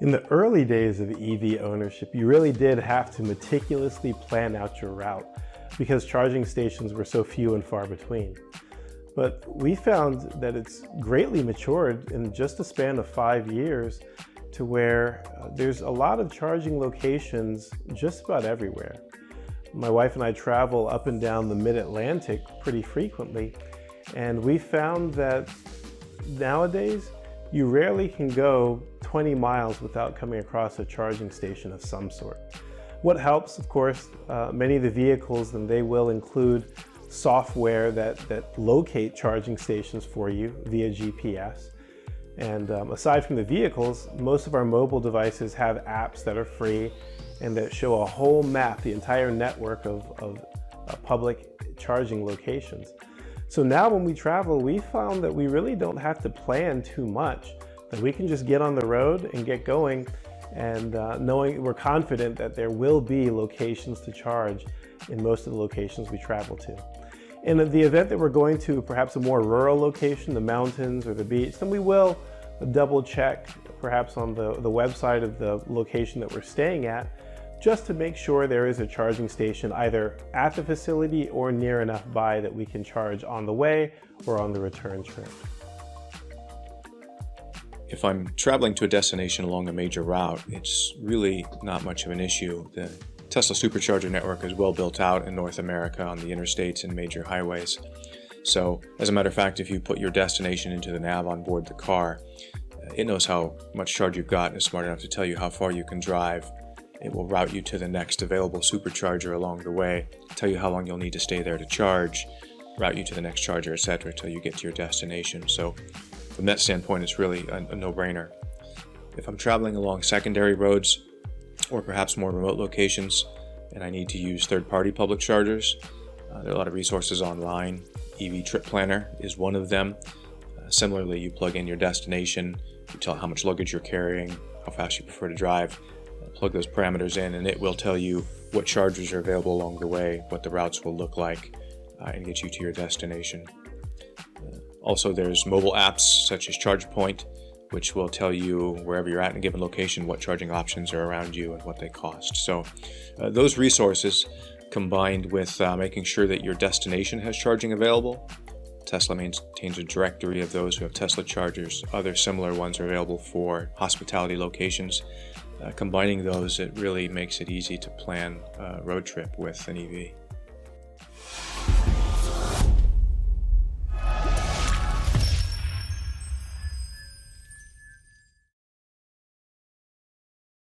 In the early days of EV ownership, you really did have to meticulously plan out your route because charging stations were so few and far between. But we found that it's greatly matured in just a span of 5 years to where there's a lot of charging locations just about everywhere. My wife and I travel up and down the mid-Atlantic pretty frequently, and we found that nowadays you rarely can go 20 miles without coming across a charging station of some sort. What helps, of course, many of the vehicles, then they will include software that locate charging stations for you via GPS. And aside from the vehicles, most of our mobile devices have apps that are free and that show a whole map, the entire network of public charging locations. So now when we travel, we found that we really don't have to plan too much, that we can just get on the road and get going, and knowing we're confident that there will be locations to charge in most of the locations we travel to. In the event that we're going to perhaps a more rural location, the mountains or the beach, then we will double check perhaps on the website of the location that we're staying at, just to make sure there is a charging station either at the facility or near enough by that we can charge on the way or on the return trip. If I'm traveling to a destination along a major route, it's really not much of an issue. The Tesla supercharger network is well built out in North America on the interstates and major highways. So, as a matter of fact, if you put your destination into the nav on board the car, it knows how much charge you've got and is smart enough to tell you how far you can drive. It will route you to the next available supercharger along the way, tell you how long you'll need to stay there to charge, route you to the next charger, etc. until you get to your destination. So from that standpoint, it's really a no-brainer. If I'm traveling along secondary roads or perhaps more remote locations and I need to use third-party public chargers, there are a lot of resources online. EV Trip Planner is one of them. Similarly, you plug in your destination, you tell how much luggage you're carrying, how fast you prefer to drive, plug those parameters in, and it will tell you what chargers are available along the way, what the routes will look like, and get you to your destination. Also, there's mobile apps such as ChargePoint, which will tell you wherever you're at in a given location what charging options are around you and what they cost. So those resources, combined with making sure that your destination has charging available. Tesla maintains a directory of those who have Tesla chargers. Other similar ones are available for hospitality locations. Combining those, it really makes it easy to plan a road trip with an EV.